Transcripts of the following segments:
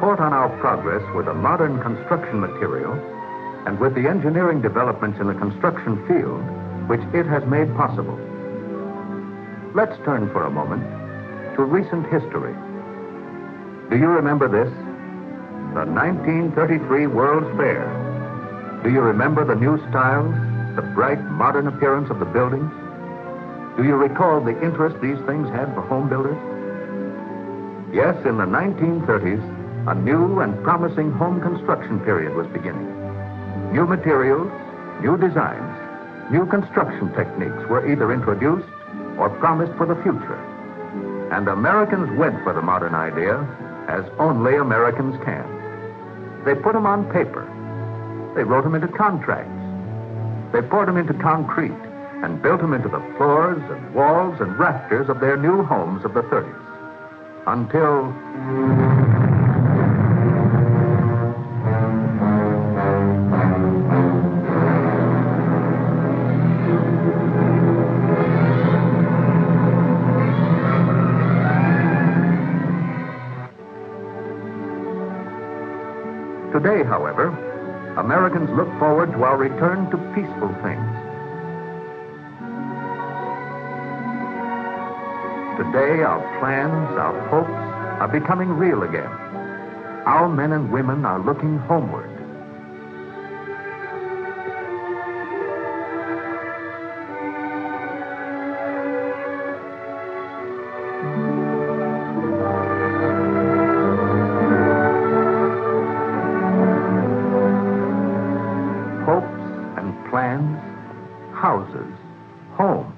report on our progress with a modern construction material and with the engineering developments in the construction field which it has made possible. Let's turn for a moment to recent history. Do you remember this? The 1933 World's Fair. Do you remember the new styles, the bright modern appearance of the buildings? Do you recall the interest these things had for home builders? Yes, in the 1930s, a new and promising home construction period was beginning. New materials, new designs, new construction techniques were either introduced or promised for the future. And Americans went for the modern idea as only Americans can. They put them on paper. They wrote them into contracts. They poured them into concrete and built them into the floors and walls and rafters of their new homes of the 30s. Until... Today, however, Americans look forward to our return to peaceful things. Today, our plans, our hopes are becoming real again. Our men and women are looking homeward. Hopes and plans, houses, homes,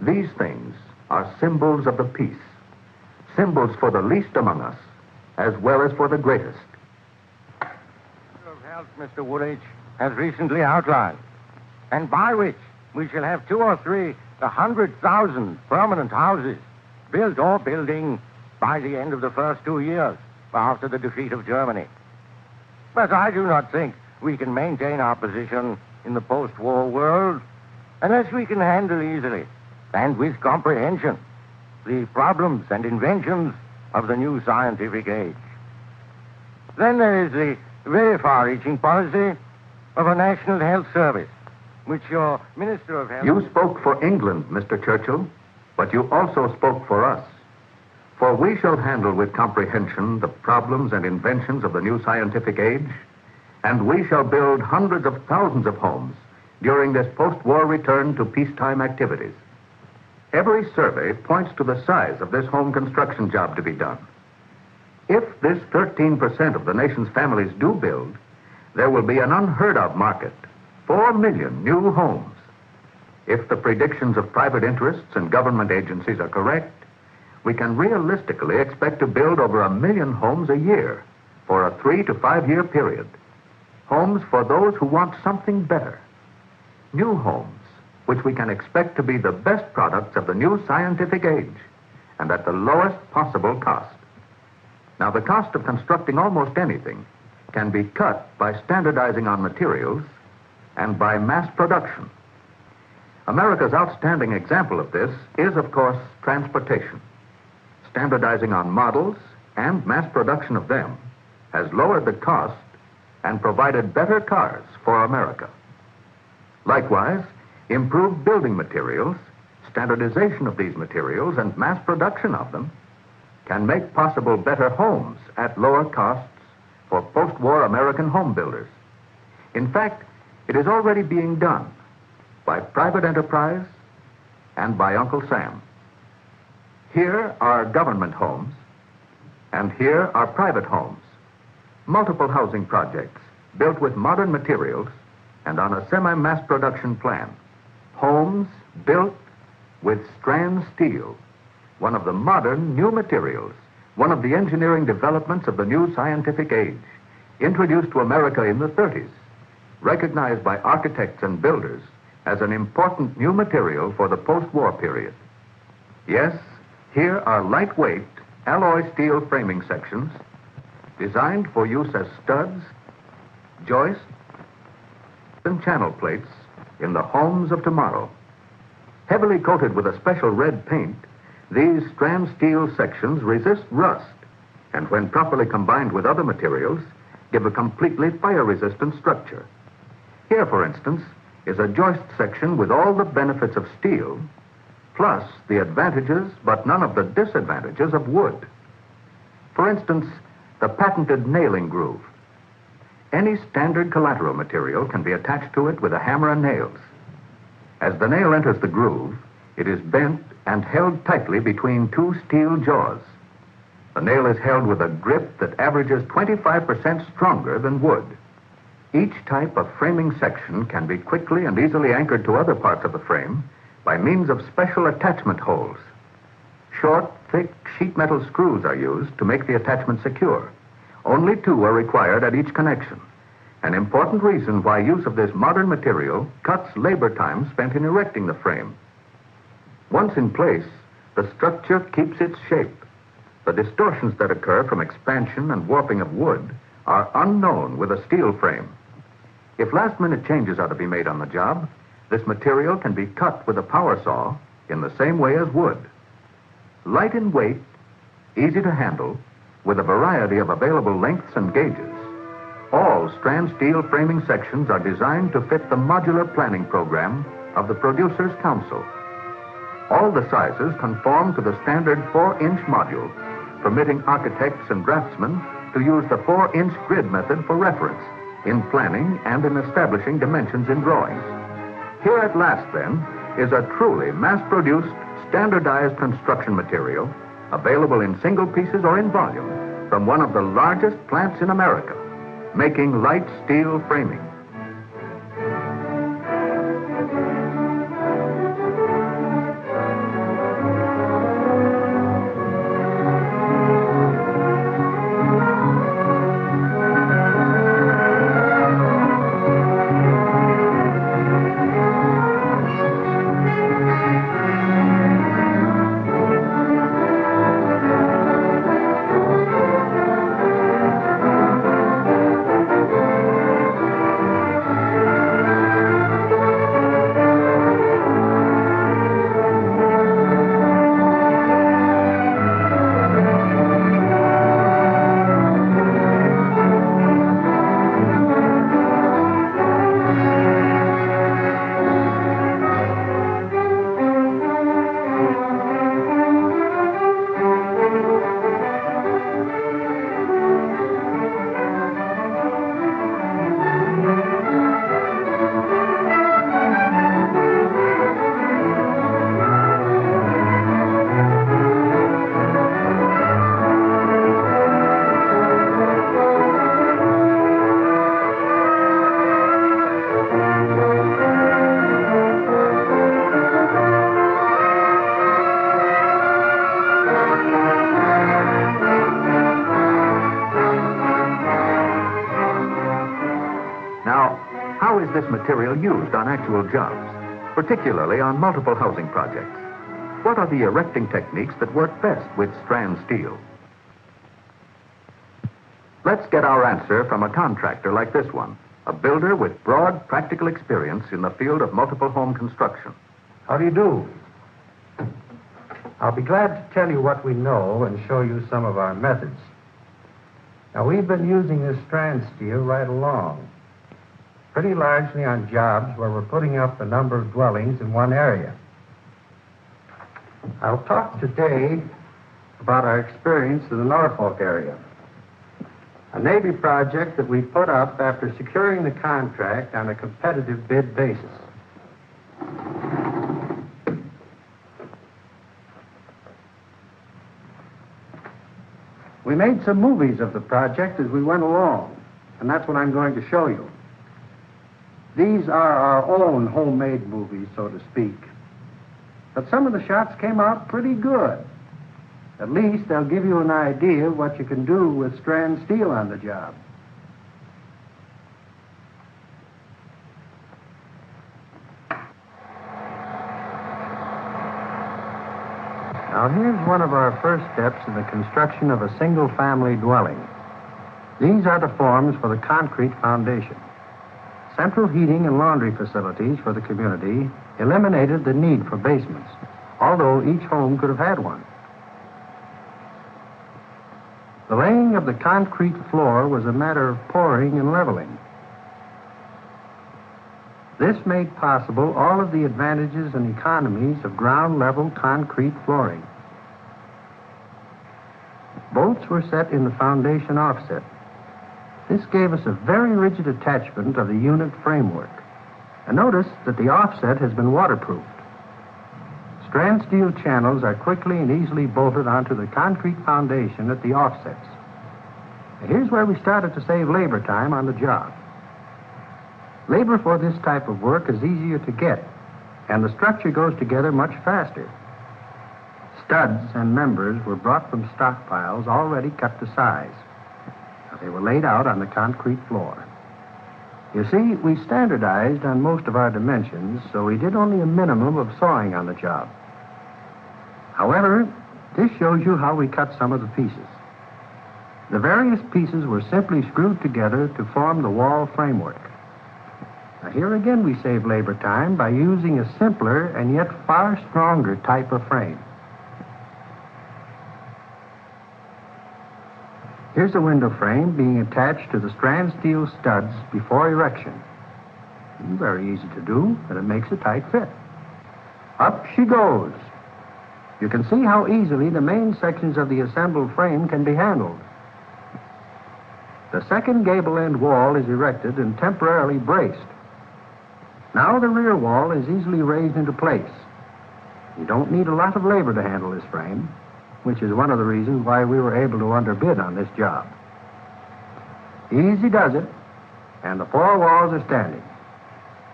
these things are symbols of the peace, symbols for the least among us, as well as for the greatest. Minister of Health, Mr. Woolwich, has recently outlined, and by which we shall have 2 or 3 100,000 permanent houses built or building by the end of the first 2 years after the defeat of Germany. But I do not think we can maintain our position in the post-war world unless we can handle easily and with comprehension the problems and inventions of the new scientific age. Then there is the very far-reaching policy of a national health service, which your Minister of Health... You spoke for England, Mr. Churchill, but you also spoke for us. For we shall handle with comprehension the problems and inventions of the new scientific age, and we shall build hundreds of thousands of homes during this post-war return to peacetime activities. Every survey points to the size of this home construction job to be done. If this 13% of the nation's families do build, there will be an unheard-of market, 4 million new homes. If the predictions of private interests and government agencies are correct, we can realistically expect to build over 1 million homes a year for a 3 to 5 year period. Homes for those who want something better. New homes, which we can expect to be the best products of the new scientific age and at the lowest possible cost. Now, the cost of constructing almost anything can be cut by standardizing on materials and by mass production. America's outstanding example of this is, of course, transportation. Standardizing on models and mass production of them has lowered the cost and provided better cars for America. Likewise, improved building materials, standardization of these materials, and mass production of them can make possible better homes at lower costs for post-war American home builders. In fact, it is already being done by private enterprise and by Uncle Sam. Here are government homes, and here are private homes. Multiple housing projects built with modern materials and on a semi-mass production plan. Homes built with Strand steel, one of the modern new materials, one of the engineering developments of the new scientific age, introduced to America in the 30s, recognized by architects and builders as an important new material for the post-war period. Yes, here are lightweight alloy steel framing sections designed for use as studs, joists, and channel plates in the homes of tomorrow. Heavily coated with a special red paint, these strand steel sections resist rust and when properly combined with other materials, give a completely fire-resistant structure. Here, for instance, is a joist section with all the benefits of steel, plus the advantages but none of the disadvantages of wood. For instance, the patented nailing groove. Any standard collateral material can be attached to it with a hammer and nails. As the nail enters the groove, it is bent and held tightly between two steel jaws. The nail is held with a grip that averages 25% stronger than wood. Each type of framing section can be quickly and easily anchored to other parts of the frame by means of special attachment holes. Short, thick sheet metal screws are used to make the attachment secure. Only 2 are required at each connection, an important reason why use of this modern material cuts labor time spent in erecting the frame. Once in place, the structure keeps its shape. The distortions that occur from expansion and warping of wood are unknown with a steel frame. If last-minute changes are to be made on the job, this material can be cut with a power saw in the same way as wood. Light in weight, easy to handle, with a variety of available lengths and gauges, all Strand steel framing sections are designed to fit the modular planning program of the Producers' Council. All the sizes conform to the standard 4-inch module, permitting architects and draftsmen to use the 4-inch grid method for reference in planning and in establishing dimensions in drawings. Here at last, then, is a truly mass-produced, standardized construction material available in single pieces or in volume from one of the largest plants in America, making light steel framing. This material used on actual jobs, particularly on multiple housing projects. What are the erecting techniques that work best with Strand steel? Let's get our answer from a contractor like this one, a builder with broad practical experience in the field of multiple home construction. How do you do? I'll be glad to tell you what we know and show you some of our methods. Now, we've been using this Strand steel right along, pretty largely on jobs where we're putting up a number of dwellings in one area. I'll talk today about our experience in the Norfolk area, a Navy project that we put up after securing the contract on a competitive bid basis. We made some movies of the project as we went along, and that's what I'm going to show you. These are our own homemade movies, so to speak. But some of the shots came out pretty good. At least they'll give you an idea of what you can do with Strand steel on the job. Now, here's one of our first steps in the construction of a single-family dwelling. These are the forms for the concrete foundation. Central heating and laundry facilities for the community eliminated the need for basements, although each home could have had one. The laying of the concrete floor was a matter of pouring and leveling. This made possible all of the advantages and economies of ground-level concrete flooring. Bolts were set in the foundation offset. This gave us a very rigid attachment of the unit framework. And notice that the offset has been waterproofed. Strand steel channels are quickly and easily bolted onto the concrete foundation at the offsets. Here's where we started to save labor time on the job. Labor for this type of work is easier to get, and the structure goes together much faster. Studs and members were brought from stockpiles already cut to size. They were laid out on the concrete floor. You see, we standardized on most of our dimensions, so we did only a minimum of sawing on the job. However, this shows you how we cut some of the pieces. The various pieces were simply screwed together to form the wall framework. Now, here again we save labor time by using a simpler and yet far stronger type of frame. Here's a window frame being attached to the strand steel studs before erection. Very easy to do, and it makes a tight fit. Up she goes. You can see how easily the main sections of the assembled frame can be handled. The second gable end wall is erected and temporarily braced. Now the rear wall is easily raised into place. You don't need a lot of labor to handle this frame, which is one of the reasons why we were able to underbid on this job. Easy does it, and the four walls are standing.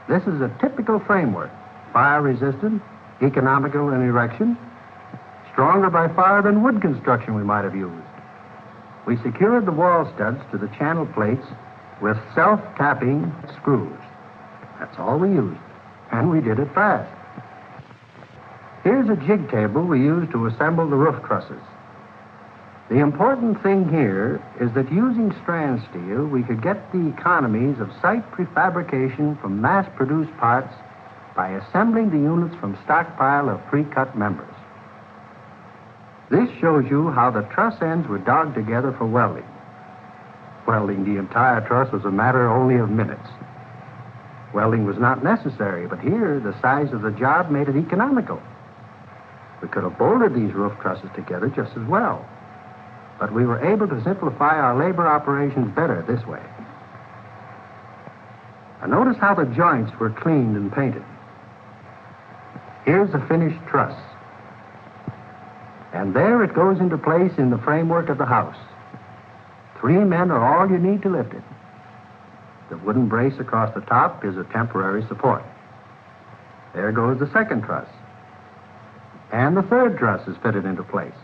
This is a typical framework, fire-resistant, economical in erection, stronger by far than wood construction we might have used. We secured the wall studs to the channel plates with self-tapping screws. That's all we used, and we did it fast. Here's a jig table we used to assemble the roof trusses. The important thing here is that using strand steel, we could get the economies of site prefabrication from mass-produced parts by assembling the units from stockpile of pre-cut members. This shows you how the truss ends were dogged together for welding. Welding the entire truss was a matter only of minutes. Welding was not necessary, but here the size of the job made it economical. We could have bolted these roof trusses together just as well, but we were able to simplify our labor operations better this way. Now notice how the joints were cleaned and painted. Here's the finished truss. And there it goes into place in the framework of the house. 3 men are all you need to lift it. The wooden brace across the top is a temporary support. There goes the second truss. And the third truss is fitted into place.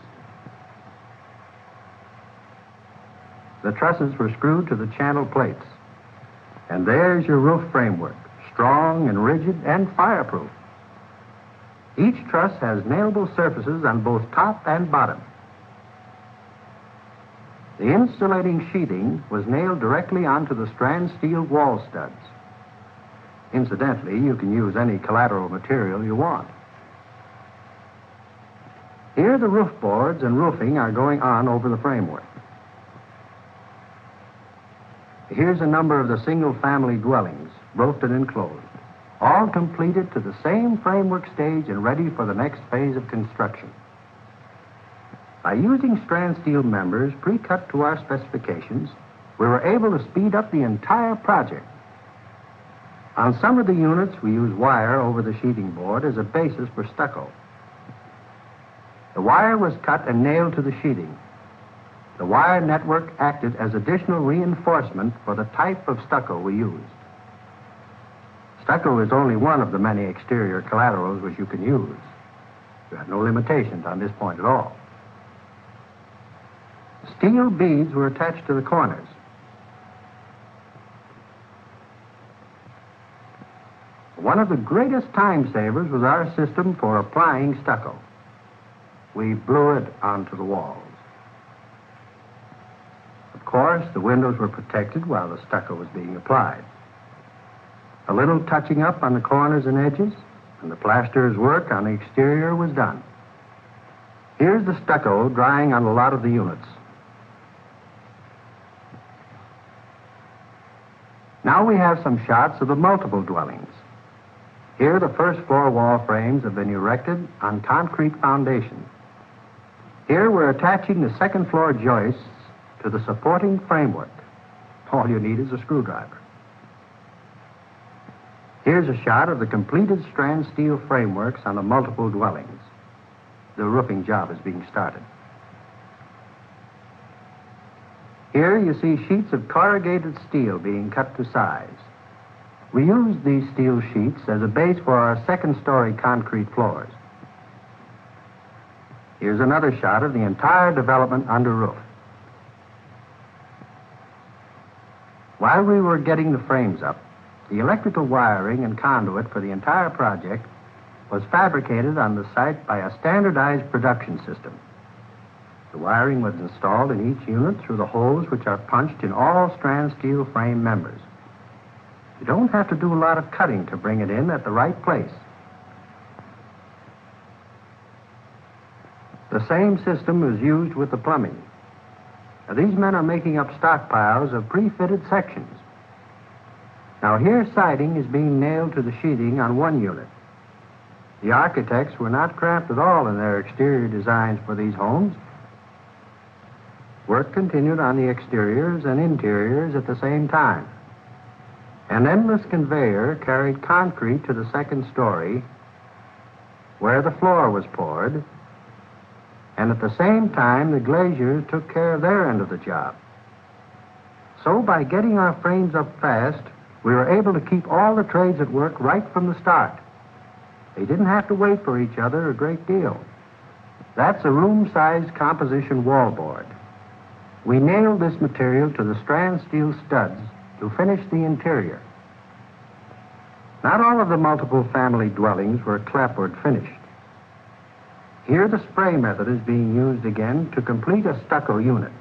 The trusses were screwed to the channel plates. And there's your roof framework, strong and rigid and fireproof. Each truss has nailable surfaces on both top and bottom. The insulating sheathing was nailed directly onto the strand steel wall studs. Incidentally, you can use any collateral material you want. Here the roof boards and roofing are going on over the framework. Here's a number of the single-family dwellings, roofed and enclosed, all completed to the same framework stage and ready for the next phase of construction. By using strand steel members pre-cut to our specifications, we were able to speed up the entire project. On some of the units, we used wire over the sheeting board as a basis for stucco. The wire was cut and nailed to the sheeting. The wire network acted as additional reinforcement for the type of stucco we used. Stucco is only one of the many exterior collaterals which you can use. You have no limitations on this point at all. Steel beads were attached to the corners. One of the greatest time savers was our system for applying stucco. We blew it onto the walls. Of course, the windows were protected while the stucco was being applied. A little touching up on the corners and edges, and the plasterer's work on the exterior was done. Here's the stucco drying on a lot of the units. Now we have some shots of the multiple dwellings. Here, the first floor wall frames have been erected on concrete foundation. Here, we're attaching the second floor joists to the supporting framework. All you need is a screwdriver. Here's a shot of the completed strand steel frameworks on the multiple dwellings. The roofing job is being started. Here you see sheets of corrugated steel being cut to size. We use these steel sheets as a base for our second-story concrete floors. Here's another shot of the entire development under roof. While we were getting the frames up, the electrical wiring and conduit for the entire project was fabricated on the site by a standardized production system. The wiring was installed in each unit through the holes which are punched in all strand steel frame members. You don't have to do a lot of cutting to bring it in at the right place. The same system is used with the plumbing. Now, these men are making up stockpiles of pre-fitted sections. Now, here siding is being nailed to the sheathing on one unit. The architects were not cramped at all in their exterior designs for these homes. Work continued on the exteriors and interiors at the same time. An endless conveyor carried concrete to the second story, where the floor was poured, and at the same time the glaziers took care of their end of the job. So by getting our frames up fast, we were able to keep all the trades at work right from the start. They didn't have to wait for each other a great deal. That's a room-sized composition wallboard. We nailed this material to the strand steel studs to finish the interior. Not all of the multiple family dwellings were clapboard finished. Here the spray method is being used again to complete a stucco unit.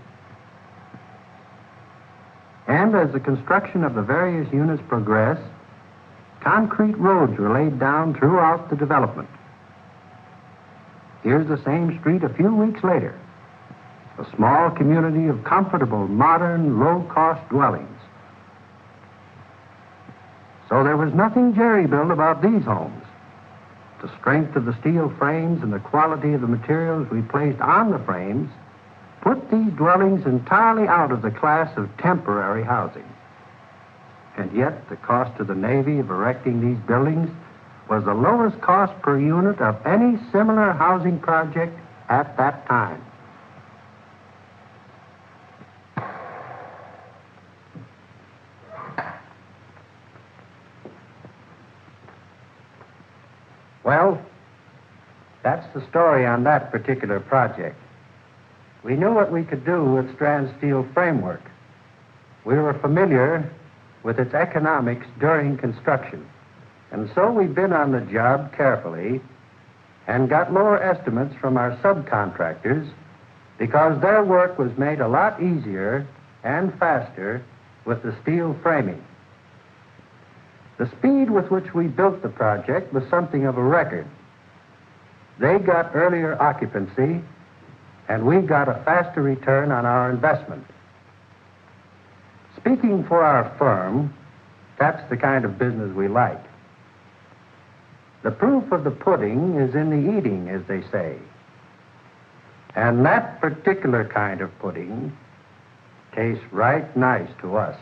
And as the construction of the various units progressed, concrete roads were laid down throughout the development. Here's the same street a few weeks later. A small community of comfortable, modern, low-cost dwellings. So there was nothing jerry-built about these homes. The strength of the steel frames and the quality of the materials we placed on the frames put these dwellings entirely out of the class of temporary housing. And yet, the cost to the Navy of erecting these buildings was the lowest cost per unit of any similar housing project at that time. Well, that's the story on that particular project. We knew what we could do with strand steel framework. We were familiar with its economics during construction. And so we bid on the job carefully and got lower estimates from our subcontractors because their work was made a lot easier and faster with the steel framing. The speed with which we built the project was something of a record. They got earlier occupancy, and we got a faster return on our investment. Speaking for our firm, that's the kind of business we like. The proof of the pudding is in the eating, as they say. And that particular kind of pudding tastes right nice to us.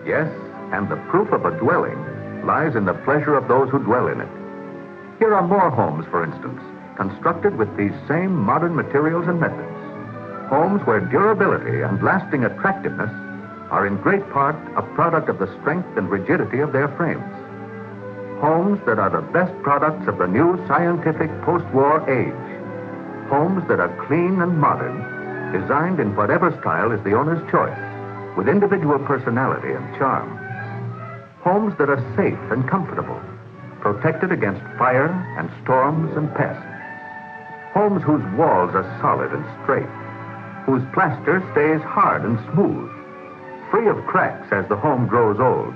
Yes, and the proof of a dwelling lies in the pleasure of those who dwell in it. Here are more homes, for instance, constructed with these same modern materials and methods. Homes where durability and lasting attractiveness are in great part a product of the strength and rigidity of their frames. Homes that are the best products of the new scientific post-war age. Homes that are clean and modern, designed in whatever style is the owner's choice, with individual personality and charm. Homes that are safe and comfortable, protected against fire and storms and pests. Homes whose walls are solid and straight, whose plaster stays hard and smooth, free of cracks as the home grows old.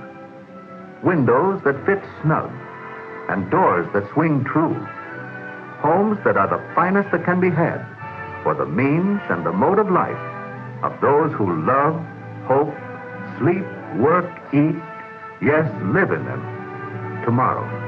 Windows that fit snug, and doors that swing true. Homes that are the finest that can be had for the means and the mode of life of those who love, hope, sleep, work, eat, yes, live in them tomorrow.